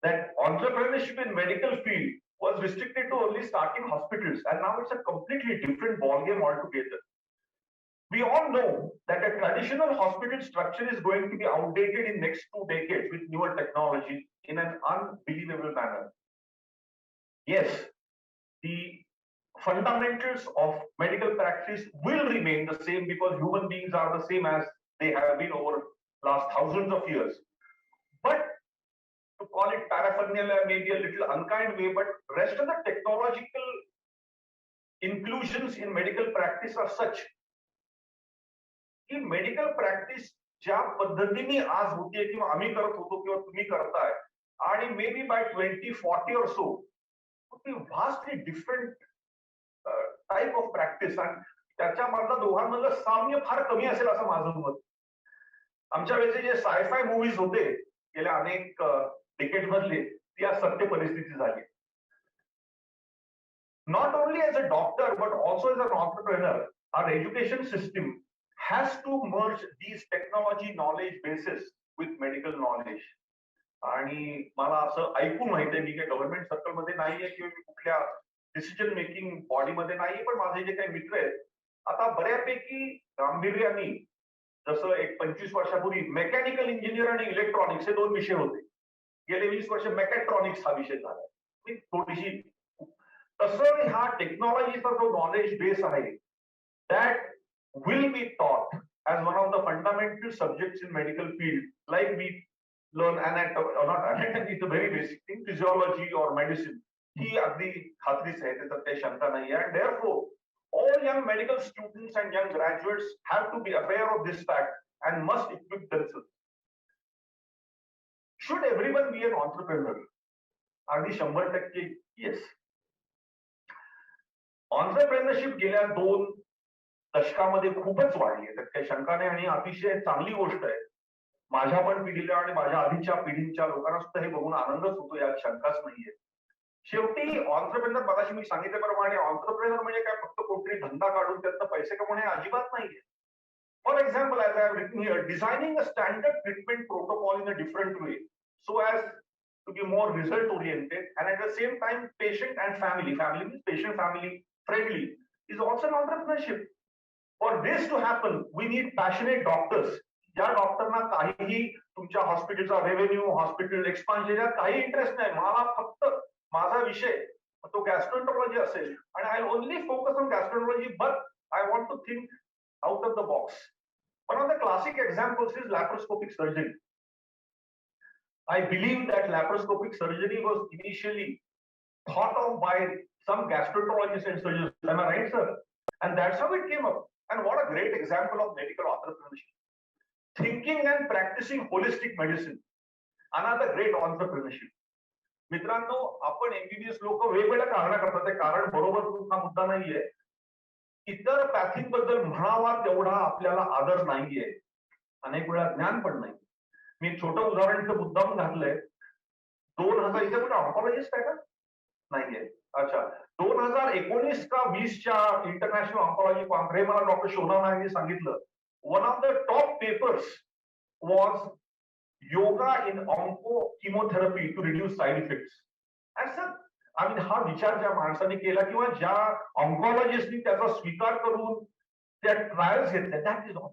that entrepreneurship in medical field was restricted to only starting hospitals, and now it's a completely different ballgame altogether. We all know that a traditional hospital structure is going to be outdated in next 2 decades with newer technology in an unbelievable manner. Yes, the fundamentals of medical practice will remain the same because human beings are the same as they have been over last thousands of years. But to call it paraphernalia may be a little unkind way, but rest of the technological inclusions in medical practice are such की medical practice ज्या पद्धतीने आज होतीये किंवा आम्ही करत होतो किंवा तुम्ही करताय आणि maybe by 2040 or so vastly different type of practice आणि त्याच्यामधलं दोघांमधलं साम्य फार कमी असेल असं माझं मत. आमच्या वेळेचे जे सायफाय मूव्हीज होते गेल्या अनेक डिकेड मधले ती आज सत्य परिस्थिती झाली. Not only as a doctor but also as an entrepreneur, our education system has to merge these technology knowledge bases with medical knowledge. आणि मला असं ऐकून माहिती आहे, मी काही गव्हर्नमेंट सर्कल मध्ये नाहीये किंवा मी कुठल्या डिसिजन मेकिंग बॉडी मध्ये नाहीये, पण माझे जे काही मित्र आहेत आता बऱ्यापैकी गांभीर्याने, जसं एक 25 वर्षापूर्वी मेकॅनिकल इंजिनियर आणि इलेक्ट्रॉनिक्स हे 2 विषय होते, गेले 20 वर्ष मेकॅट्रॉनिक्स हा विषय झाला. मी थोडीशी तसं ह्या टेक्नॉलॉजीचा जो नॉलेज बेस आहे that will be taught as one of the fundamental subjects in medical field, like we learn anatomy or not anatomy, it's a very basic thing, physiology or medicine. ही अगदी खात्रीच आहे, त्याच्यात काही शंका नाही आहे. And therefore all young medical students and young graduates have to be aware of this fact and must equip themselves. Should everyone be an entrepreneur? अगदी 100% yes. Entrepreneurship गेल्या 2 दशकामध्ये खूपच वाढली आहे, त्यात काही शंका नाही आणि अतिशय चांगली गोष्ट आहे. माझ्या पण पिढीला आणि माझ्या आधीच्या पिढीच्या लोकांना सुद्धा हे बघून आनंदच होतो, यात शंकाच नाहीये. शेवटी ऑन्ट्रप्रेनर मगाशी मी सांगितल्याप्रमाणे ऑन्ट्रप्रेनर म्हणजे काय फक्त कोणतरी धंदा काढून त्यातनं पैसे कमवणे अजिबात नाहीये. For example, as I have written here, designing a standard treatment protocol in a different way so as to be more result oriented and at the same time patient and family means patient family friendly is also an entrepreneurship. For this to happen we need passionate doctors. ज्या डॉक्टरना काहीही तुमच्या हॉस्पिटलचा revenue, hospital expansion यात काही interest नाही, मला फक्त माझा विषय तो गॅस्ट्रोएंटरोलॉजी असेल आणि I only focus on gastroenterology, but I want to think out of the box. One of the classic examples is laparoscopic surgery. I believe that laparoscopic surgery was initially thought of by some gastroenterologists and surgeons. Am I right, sir? And that's how it came up. And what a great example of medical entrepreneurship. Thinking and practicing holistic medicine. Another great entrepreneurship. मित्रांनो, आपण MBBS लोक वेगवेगळ्या कारणा करतात, ते कारण बरोबर हा मुद्दा नाहीये. इतर पॅथिक बद्दल म्हणावा तेवढा आपल्याला आदर नाहीये, अनेक वेळा ज्ञान पण नाही. मी छोटं उदाहरण इथं मुद्दाम घातलंय. 2000 इथे कुठे ऑन्कॉलॉजिस्ट आहे का? नाहीये. अच्छा, 2019 का 20च्या इंटरनॅशनल ऑन्कॉलॉजी कॉन्फ्रेन्स मला डॉक्टर शोना नायकने सांगितलं, one of the top papers was yoga in onco chemotherapy to reduce side effects. I mean हा विचार ज्या माणसाने केला किंवा ज्या ऑन्कॉलॉजिस्टनी त्याचा स्वीकार करून त्या ट्रायल्स घेतल्या, दॅट इज ऑल.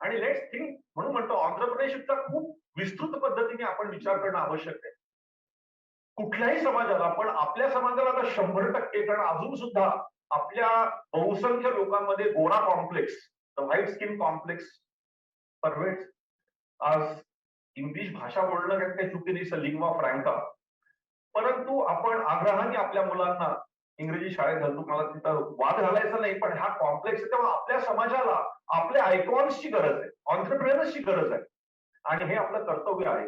आणि लेट्स थिंक, म्हणून म्हणतो ऑन्टरप्रेन्योरशिपचा खूप विस्तृत पद्धतीने आपण विचार करणं आवश्यक आहे. कुठल्याही समाजाला, पण आपल्या समाजाला आता 100%, कारण अजून सुद्धा आपल्या बहुसंख्य लोकांमध्ये गोरा complex, the white skin complex pervades. आज इंग्लिश भाषा बोलणं काही चुकी नाही, लिंग्वा फ्रँका, परंतु आपण आग्रहाने आपल्या मुलांना इंग्रजी शाळेत घालतो. मला तिथं वाद घालायचा नाही, पण हा कॉम्प्लेक्स आहे. तेव्हा आपल्या समाजाला आपल्या आयकॉन्सची गरज आहे, ऑन्टरप्रेनर्सची गरज आहे, आणि हे आपलं कर्तव्य आहे.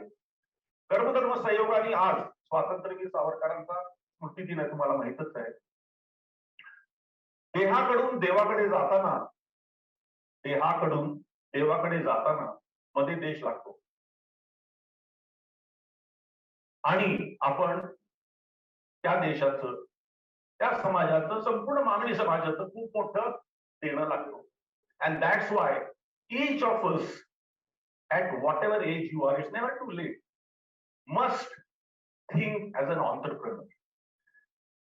कर्मधर्म संयोगाने आज स्वातंत्र्यवीर सावरकरांचा स्मृती दिन आहे, तुम्हाला माहितच आहे. देहाकडून देवाकडे जाताना, देहाकडून देवाकडे जाताना मध्ये देश लागतो, आणि आपण त्या देशाचं, त्या समाजाचं, संपूर्ण मानवी समाजाचं खूप मोठं देणं लागतो. And that's why each of us at whatever age you are, it's never too late, must think as an entrepreneur.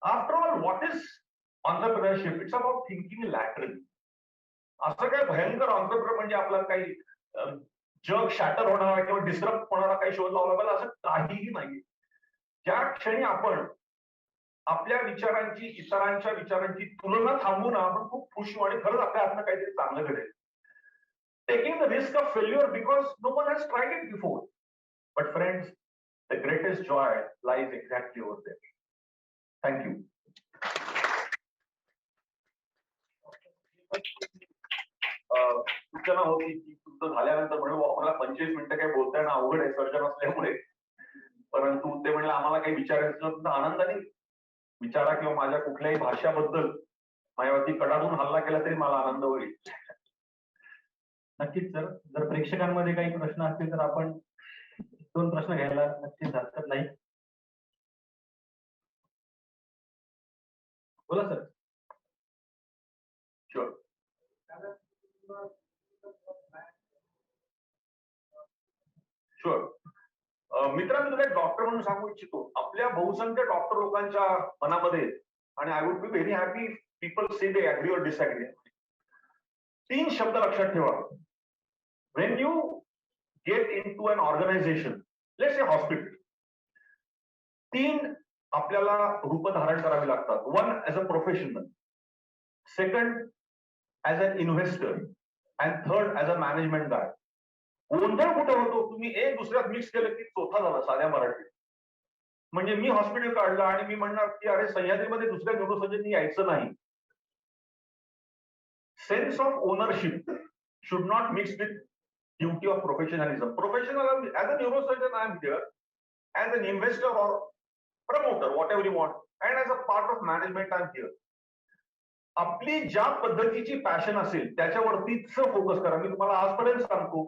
After all, what is entrepreneurship? It's about thinking laterally. असं काय भयंकर entrepreneur म्हणजे आपला काही जग शॅटर होणार किंवा डिस्टर्ब होणारा काही शोध लावला पाहिजे असं काहीही नाही. ज्या क्षणी आपण आपल्या विचारांची इतरांच्या विचारांची तुलना थांबून आपण खूप खुश होऊ आणि खरंच आपल्या हातनं काहीतरी चांगलं घडेल. Taking the risk of failure because no one has tried it before. But friends, the greatest joy lies exactly over there. Thank you. सूचना होती की तुमचं झाल्यानंतर म्हणून मला 25 मिनिटं काही बोलता येणं अवघड आहे सर्जन असल्यामुळे, परंतु ते म्हणलं आम्हाला काही विचारायचं तुमचा आनंदाने विचारा, किंवा माझ्या कुठल्याही भाषाबद्दल माझ्यावरती कडाडून हल्ला केला तरी मला आनंद होईल. नक्कीच सर, जर प्रेक्षकांमध्ये काही प्रश्न असतील तर आपण 2 प्रश्न घ्यायला नक्कीच हरकत नाही. बोला सर. शुअर. शुअर. मित्रांनो, तुला एक डॉक्टर म्हणून सांगू इच्छितो, आपल्या बहुसंख्य डॉक्टर लोकांच्या मनामध्ये, आणि I would be very happy people say they agree or disagree, 3 शब्द लक्षात ठेवा. When you get into an organization, let's say hospital, 3 आपल्याला रूप धारण करावी लागतात. 1 as a professional, 2nd as an investor, and 3rd as a management guy. गोंधळ कुठे होतो, तुम्ही एक दुसऱ्यात मिक्स केलं की चौथा झाला साध्या मराठीत. म्हणजे मी हॉस्पिटल काढलं आणि मी म्हणणार की अरे सह्याद्रीमध्ये दुसऱ्या न्यूरोसर्जननी यायचं नाही. Sense of ownership should not mix with duty of professionalism. Professional, as a neurosurgeon, I am here. As an investor or promoter, whatever you want, and as a part of management, I am here. आपली ज्या पद्धतीची passion असेल त्याच्यावरतीच focus करा. मी तुम्हाला आजपर्यंत सांगतो,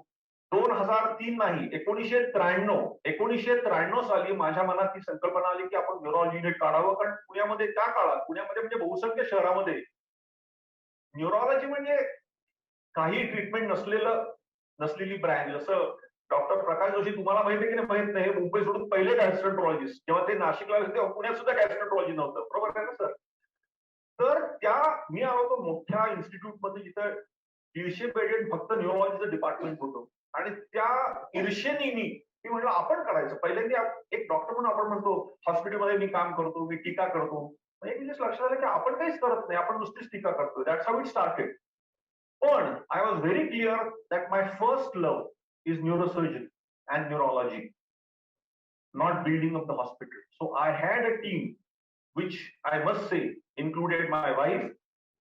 2003 नाही, 1993 साली माझ्या मनात ती संकल्पना आली की आपण न्यूरॉलॉजी युनिट काढावं. कारण पुण्यामध्ये त्या काळात, पुण्यामध्ये म्हणजे बहुसंख्य शहरामध्ये न्यूरॉलॉजी म्हणजे काही ट्रीटमेंट नसलेली ब्रँच. जसं डॉक्टर प्रकाश जोशी, तुम्हाला माहिती आहे की माहित नाही, मुंबई सोडून पहिले गॅस्ट्रोएंटरोलॉजिस्ट, जेव्हा ते नाशिकला आले तेव्हा पुण्यात सुद्धा गॅस्ट्रोएंटरोलॉजी नव्हतं, बरोबर आहे ना सर? तर मी आलो होतो मोठ्या इन्स्टिट्यूट मध्ये जिथं 150 बेडेड फक्त न्यूरोलॉजीचं डिपार्टमेंट होतं, आणि त्या ईर्षेने मी म्हटलं आपण करायचं. पहिल्यांदा एक डॉक्टर म्हणून आपण म्हणतो हॉस्पिटलमध्ये मी काम करतो, मी टीका करतो. एक दिवस लक्षात आलं की आपण काहीच करत नाही, आपण नुसतीच टीका करतो. That's how it started. पण I was very clear that my first love is neurosurgeon and neurology, not building up the hospital. So I had a team which I must say included my wife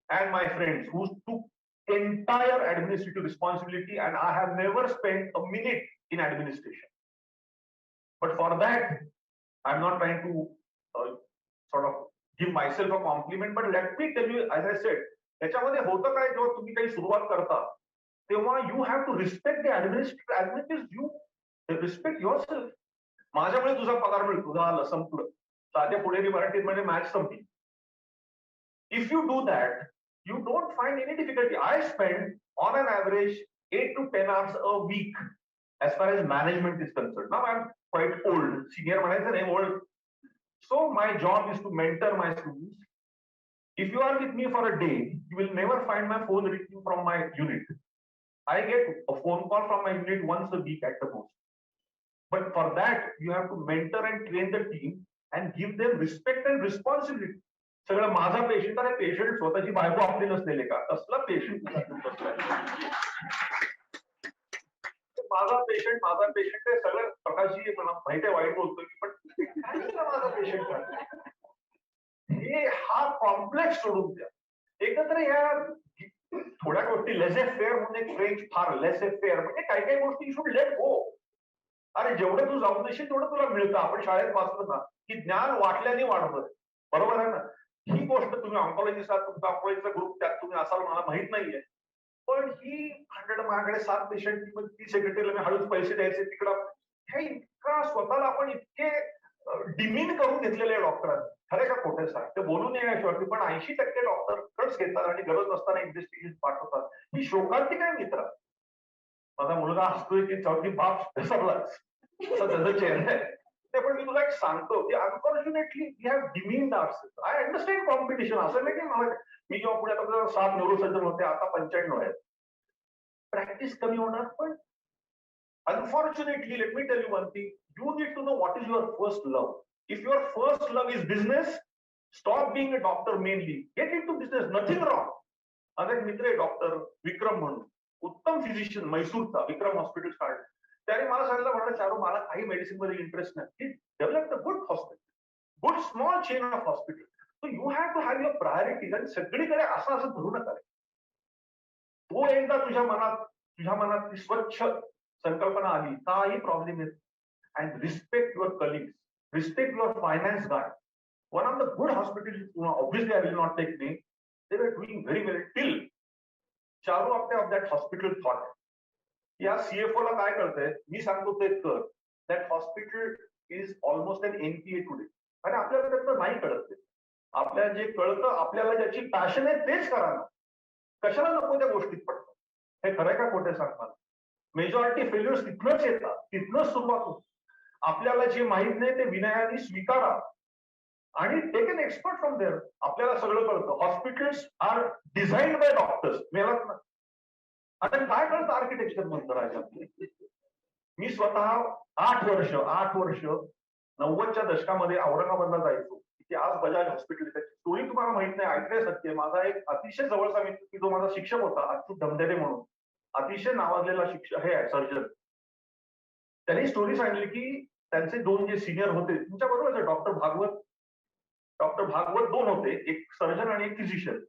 and my friends who took entire administrative responsibility, and I have never spent a minute in administration. But for that, I'm not trying to sort of give myself a compliment, but let me tell you, as I said, त्याच्यामध्ये होतं काय, जेव्हा तुम्ही काही सुरुवात करता तेव्हा you have to respect the administrators, you respect yourself. माझ्यामुळे तुझा पगार मिळतो, झालं, संपलं. साध्या पुणेरी मराठीत म्हणजे मॅच संपली. If you do that, you don't find any difficulty. I spend on an average 8 to 10 hours a week as far as management is concerned. Now I'm quite old, senior manager, I'm old. So my job is to mentor my students. If you are with me for a day, you will never find my phone ringing from my unit. I get a phone call from my unit once a week at the most. But for that, you have to mentor and train the team and give them respect and responsibility. सगळं माझा patient आहे, patient स्वतःची बायको आपली नसलेले का? कसला patient? माझा पेशंट आहे, सगळं स्वतःची माहिती आहे, वाईट बोलतोय की, पण काय माझा पेशंट हे हा कॉम्प्लेक्स सोडून द्या. एकत्र या थोड्या गोष्टी लेसे फेअर म्हणून एक फ्रेंच फार लेसे फेअर म्हणजे काही काही गोष्टी यू शुड लेट गो. अरे जेवढे तू जाऊ देशील तेवढं तुला मिळतं. आपण शाळेत वाचतो ना की ज्ञान वाटल्याने वाढतं, बरोबर आहे ना? ही गोष्ट तुम्ही ऑन्कॉलॉजिस्ट आहात, तुमचा ऑन्कॉलॉजीचा ग्रुप त्यात तुम्ही असाल मला माहित नाहीये, पण ही 100 माझ्याकडे 7 पेशंट ती सेक्रेटरीला मी हळूच पैसे द्यायचे तिकडं, हे इतका स्वतःला आपण इतके डिमीन करून घेतलेले डॉक्टरांनी. खरे का खोटे सांग ते बोलून येण्याशिवाय, पण 80% डॉक्टर खर्च घेतात आणि गरज नसताना इन्व्हेस्टिगेशन पाठवतात. ही शोकांती काय मित्र? माझा मुलगा हसतोय की चौथी बाप विसरलाच असं त्याचा चेहरा आहे. ते पण मी तुला एक सांगतो की unfortunately we have demeaned ourselves. I understand competition. असं नाही की मला मी जेव्हा पुढे आता 7 न्यूरोसर्जन होते, आता 95 आहेत. प्रॅक्टिस कमी होणार, पण unfortunately, let me tell you one thing. You need to know what is your first love. If your first love is business, stop being a doctor mainly. Get into business. Nothing wrong. माझा एक मित्र आहे doctor विक्रम म्हणून, उत्तम physician, मैसूरचा विक्रम hospital काढलं. त्याने मला सांगितलं, म्हटलं चारू मला काही मेडिसिन मध्ये इंटरेस्ट नाही. Develop the good hospital, good small chain of hospital. So you have to have your priorities. आणि सगळीकडे असं धरू नका. तो एकदा तुझ्या मनात ती स्वच्छ संकल्पना आली, काही प्रॉब्लेम येत. And respect your colleagues, respect your finance guy. One of the good hospital, obviously I will not take name, they were doing very well till Charu Apte of that hospital thought, या CFO ला काय कळतंय, मी सांगतो ते कर. That hospital is almost an NPA today. आणि आपल्याला त्याचं नाही कळत. आपल्याला जे कळतं, आपल्याला ज्याची पॅशन आहे तेच करा ना. कशाला नको त्या गोष्टीत पडतं. हे खरंय का खोटे सांग मला? मेजॉरिटी फेल्युअर्स तिथनंच येतात, तिथनंच सुरुवात होते. आपल्याला जे माहित नाही ते विनयाने स्वीकारा आणि take an expert from there. आपल्याला सगळं कळतं. Hospitals are designed by doctors. मेलात ना आता काय कळतं आर्किटेक्चर म्हणतं राजा. मी स्वतः 8 वर्ष 90च्या दशकामध्ये औरंगाबादला जायचो. की आज बजाज हॉस्पिटल, त्याची स्टोरी तुम्हाला माहित नाही, ऐकण्यास सत्य. माझा एक अतिशय जवळचा मित्र की जो माझा शिक्षक होता, अच्युत धमधरे म्हणून, अतिशय नावाजलेला शिक्षक हे सर्जन. त्यांनी स्टोरी सांगितली की त्यांचे 2 जे सिनियर होते तुमच्या बरोबर, डॉक्टर भागवत 2 होते, एक सर्जन आणि एक फिजिशियन.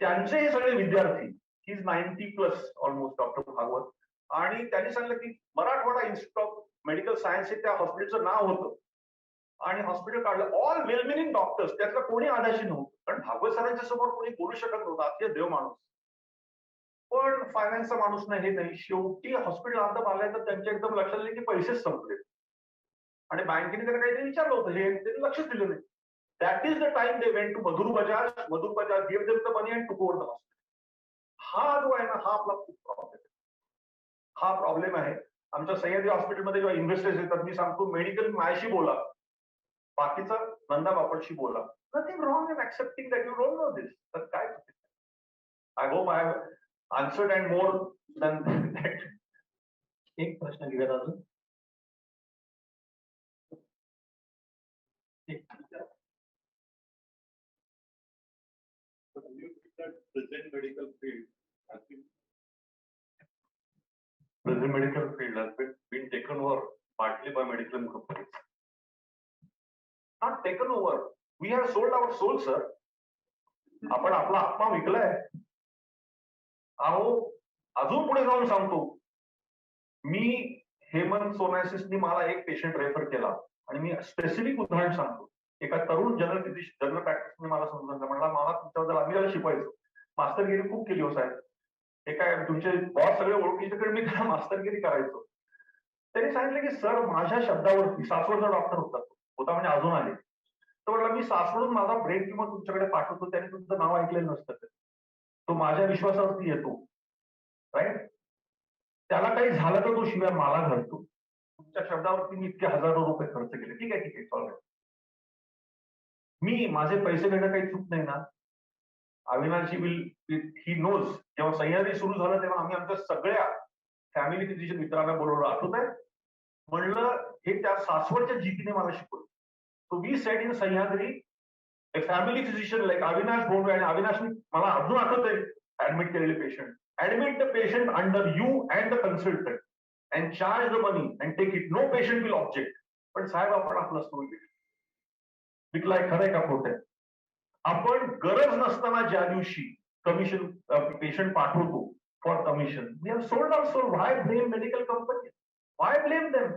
त्यांचे हे सगळे विद्यार्थी, he is 90+ almost doctor Bhagwat. आणि त्यांनी सांगितलं की Marathwada institute of medical science हे त्या हॉस्पिटलचं नाव होतं. आणि हॉस्पिटल काढलं, ऑल वेल मिनिंग डॉक्टर्स, त्यातलं कोणी आधाशी नव्हतं. कारण भागवत सरांच्या समोर कोणी बोलू शकत नव्हतं, अतिशय देव माणूस. पण फायनान्सचा माणूस नाही, हे नाही. शेवटी हॉस्पिटल अंत आलाय तर त्यांच्या एकदम लक्षात आले की पैसेच संपले. आणि बँकेने त्याला काहीतरी विचारलं होतं, हे त्यांनी लक्षच दिलं नाही. That is the time they went to Madhur Bajaj give them the money and took over the hospital. हा जो आहे ना, हा आपला खूप प्रॉब्लेम आहे. हा प्रॉब्लेम आहे. आमच्या सह्याद्री हॉस्पिटलमध्ये जेव्हा इन्व्हेस्टर्स येतात, मी सांगतो मेडिकल माझ्याशी बोला, बाकीचा नंदा बापटशी बोला. Nothing wrong in accepting that you don't know this. तर काय I hope I have answered and more than that. एक प्रश्न घेऊयात अजून. Present medical field has been taken over partly by medical companies. Not taken over. We have sold our soul, sir. आपण आपला आत्मा विकलाय. अहो अजून पुढे जाऊन सांगतो, मी हेमंत सोनायसिसनी मला एक पेशंट रेफर केला आणि मी स्पेसिफिक उदाहरण सांगतो. एका तरुण जनरल प्रॅक्टिसने मला समजलं, म्हणला मला तुमच्याबद्दल आम्ही शिकवायचो, मास्टरगिरी खूप केली हो साहेब. हे काय तुमचे बॉस सगळे ओळखीचे, मी त्याला मास्टरगिरी करायचो. त्यांनी सांगितलं की सर माझ्या शब्दावरती, सासवडचा डॉक्टर होता म्हणजे अजून आहे, तर म्हटलं मी सासवडून माझा ब्रेन किंवा तुमच्याकडे पाठवतो, त्याने तुमचं नाव ऐकलेलं नसतं, तो माझ्या विश्वासावरती येतो, राईट. त्याला काही झालं तर तो शिवाय मला घडतो. तुमच्या शब्दावरती मी इतके हजारो रुपये खर्च केले. ठीक आहे सॉल्व. मी माझे पैसे घेणं काही चूक नाही ना. अविनाशी विल ही नोज. जेव्हा सह्याद्री सुरू झालं तेव्हा आम्ही आमच्या सगळ्या फॅमिली फिजिशियन मित्रांना बोलवलं, आठवत आहे म्हणलं हे त्या सासवडच्या जीपीने मला शिकवलं. So we set in Sahyadri a family physician like Avinash Bondwe, आणि अविनाशने मला अजून आठवतंय ऍडमिट केलेले patient. Admit the patient under you and the consultant and charge the money and take it. No patient will object. पण साहेब आपण आपला स्टोरी विकलाय, खरंय का खोटं आहे? आपण गरज नसताना ज्या दिवशी कमिशन पेशंट पाठवतो for commission, we have sold our soul. Why blame medical company? Why blame them?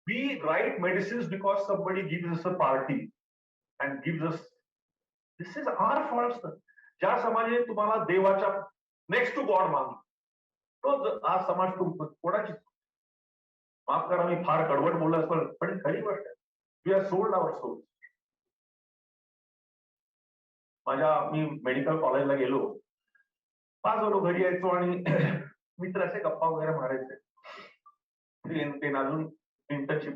We write medicines because somebody gives us a party and gives us. This is our fault, sir. ज्या समाजाने तुम्हाला देवाच्या next to God मानतो, तो आज समाज कोणाची? माफ करा मी फार कडवट बोललो असं, पण खरी गोष्ट आहे. We are sold our soul. मी मेडिकल कॉलेजला गेलो, 5 वाजता घरी यायचो आणि मित्र असे गप्पा वगैरे मारायचे. अजून इंटर्नशिप,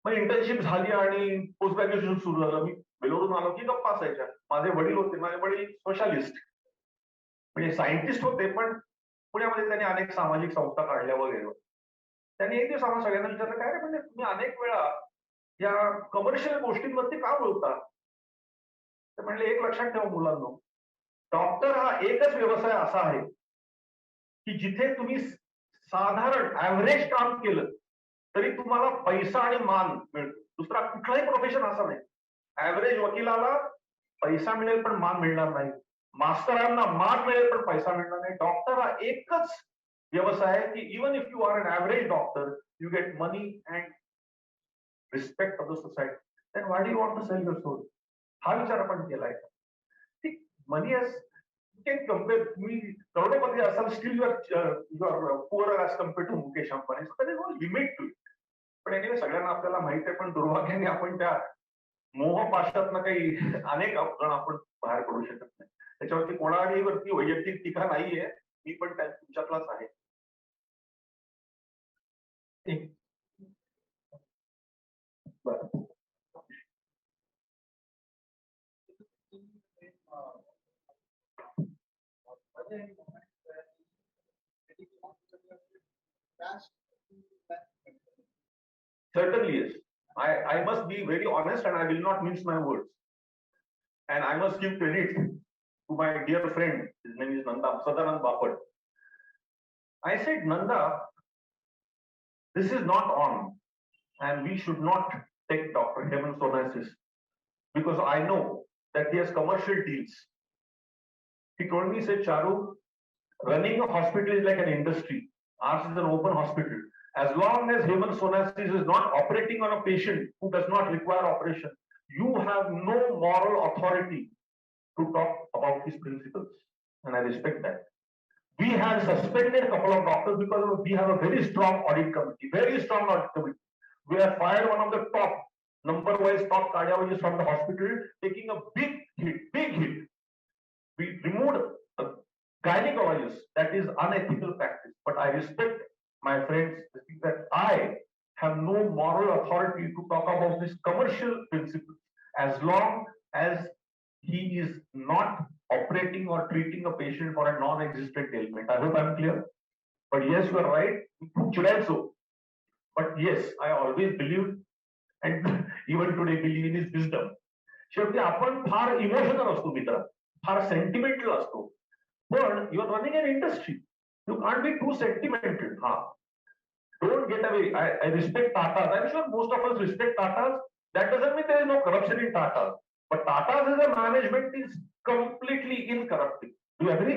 मग इंटर्नशिप झाली आणि पोस्ट ग्रॅज्युएशन सुरू झालं. मी बेलोरून आलो की गप्पा असायच्या. माझे वडील होते, माझे वडील सोशलिस्ट म्हणजे सायंटिस्ट होते, पण पुण्यामध्ये त्यांनी अनेक सामाजिक संस्था काढल्या वगैरे. त्यांनी एक दिवस आम्हाला सगळ्यांना विचारलं, काय रे म्हणजे तुम्ही अनेक वेळा या कमर्शियल गोष्टींवरती का बोलता? तर म्हणले एक लक्षात ठेवा मुलांनो, डॉक्टर हा एकच व्यवसाय असा आहे की जिथे तुम्ही साधारण ऍव्हरेज काम केलं तरी तुम्हाला पैसा आणि मान मिळतो. दुसरा कुठलाही प्रोफेशन असा नाही. ऍव्हरेज वकिलाला पैसा मिळेल पण मान मिळणार नाही, मास्तरांना मान मिळेल पण पैसा मिळणार नाही. डॉक्टर हा एकच व्यवसाय आहे की even if you are an average doctor, you get money and respect of the society. Then why do you want to sell your soul? हा विचार आपण केलाय का? Money as you can compare. तुम्ही करोडपती असाल, still your poor as compare to Mukesh Ambani. So there is no limit to it. पण anyway सगळ्यांना आपल्याला माहित आहे, पण दुर्भाग्याने आपण त्या मोहपाशातनं काही अनेक जण आपण बाहेर पडू शकत नाही. त्याच्यावरती कोणावरती वैयक्तिक टीका नाहीये, मी पण तुमच्यातलाच आहे. Certainly yes. I must be very honest and I will not mince my words. And I must give credit to my dear friend. His name is Nanda Sadanand Bapad. I said, Nanda, this is not on, and we should not take Dr. Hemant Sonasis because I know that he has commercial deals. He told me, he said, Charu, running a hospital is like an industry. Ours is an open hospital. As long as Hemant Sonasis is not operating on a patient who does not require operation, you have no moral authority to talk about his principles. And I respect that. We have suspended a couple of doctors because we have a very strong audit committee, very strong audit committee. We have fired one of the top, number-wise top cardiologists from the hospital, taking a big hit. We removed a gynecologist. That is unethical practice. But I respect my friends that I have no moral authority to talk about this commercial principle as long as he is not operating or treating a patient for a non-existent ailment. I hope I'm clear. But yes, you are right. But yes, I always believed and even today believe in his wisdom. शेवटी आपण फार emotional असतो मित्र, फार sentimental असतो. पण you are running an industry. You can't be too sentimental. Don't get away. I respect Tata. I'm sure most of us respect Tata. That doesn't mean there is no corruption in Tata. But Tata's as a management is completely incorruptible. Do you agree?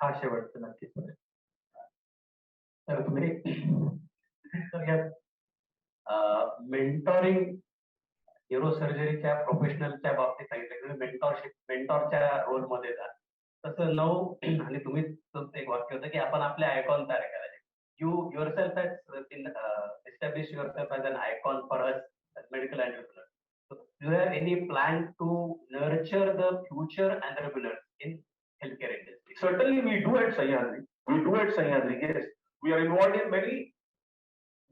हा शेवटचा नक्कीच. तर तुम्ही mentoring न्यूरोसर्जरीच्या प्रोफेशनलच्या बाबतीत सांगितलं, मेंटॉरच्या रोलमध्ये जा. तसं 9 आणि तुम्ही एक वाक्य होतं की आपण आपले आयकॉन तयार करायचे. You yourself has establish yourself as an icon for us medical entrepreneur. Do you have any plan to nurture the future entrepreneurs in healthcare industry? Certainly we do at Sahyadri. Yes. We are involved in many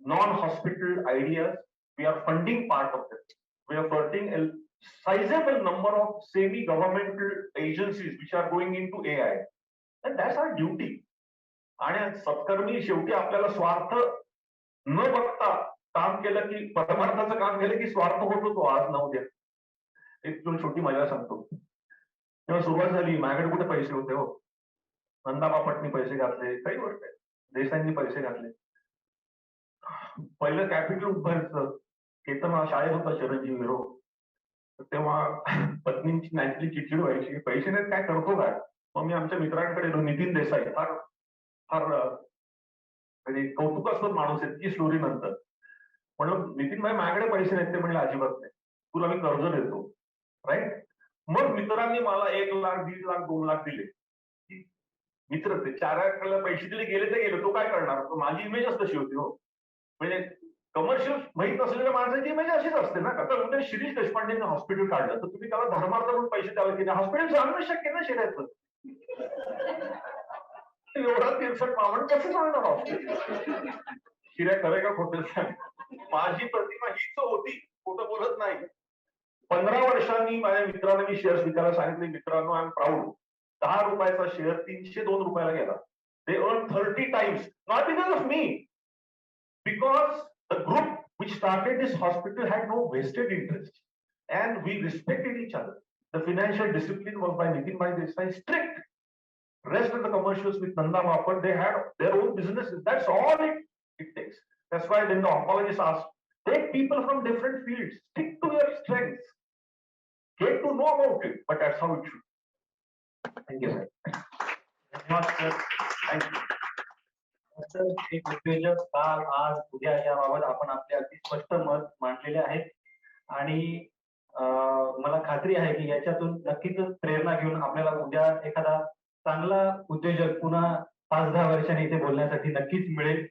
non-hospital ideas. We are funding part of it. We are funding a sizable number of semi-governmental agencies which are going into AI. And that's our duty. आणि सत्कर्मी शेवटी आपल्याला स्वार्थ न बघता काम केलं की परमार्थाचं काम केलं की स्वार्थ होतो तो आज न उद्या. एक तुला छोटी मजा सांगतो. तेव्हा सुरुवात झाली, माझ्याकडे कुठे पैसे होते हो. नंदा बापटनी पैसे घातले, काही गोष्ट आहे, देसाईंनी पैसे घातले. पहिलं कॅपिटल उभारायचं, केतन शाळेत होता चिरंजीव हिरो. तेव्हा पत्नींची नॅचरली चिडचिड व्हायची, पैसे नाहीत काय करतो काय. मग मी आमच्या मित्रांकडे नितीन देसाई, फार फार म्हणजे कौतुक असतं माणूस आहे, ती स्टोरी नंतर म्हणलं नितीन भाई माझ्याकडे पैसे नाहीत. ते म्हणले अजिबात नाही, तुला मी कर्ज देतो. राईट. मग मित्रांनी मला 1 लाख 1.5 लाख 2 लाख दिले. मित्र ते 4 पैसे दिले, गेले ते गेले, तो काय करणार. तो माझी इमेजच तशी होती हो. म्हणजे कमर्शियल माहित नसलेल्या माणसाची इमेज अशीच असते ना. आता उद्या शिरीष देशपांडेंनी हॉस्पिटल काढलं तर तुम्ही त्याला धर्मार्थ म्हणून पैसे द्यावे की नाही. हॉस्पिटल चालणं शक्य ना शिरायचं. एवढा 63 मावण कसं चालणार हॉस्पिटल. शिर्या खरं का खोटं सांग. माझी प्रतिमा हीच होती, खोटं बोलत नाही. 15 वर्षांनी माझ्या मित्रांना मी शेअर्स विकायला सांगितले. मित्रांनो, आय एम प्राऊड. 10 रुपयाचा शेअर 302 रुपयाला गेला. They earn 30 times, not because of me, because the group which started this hospital had no vested interest and we respected each other. The financial discipline was by Nitin Bhai Desai, strict. Rest of the commercials with Nanda Mapan, they had their own businesses. That's all it takes. That's why then the oncologist asked, take people from different fields, stick to your strengths, get to know about it, but that's how it should. Thank you, sir. Thank you. एक उद्योजक काल आज उद्या याबाबत आपण आपले अगदी स्पष्ट मत मांडलेले आहे आणि मला खात्री आहे की याच्यातून नक्कीच प्रेरणा घेऊन आपल्याला उद्या एखादा चांगला उद्योजक पुन्हा 5-10 वर्षांनी इथे बोलण्यासाठी नक्कीच मिळेल.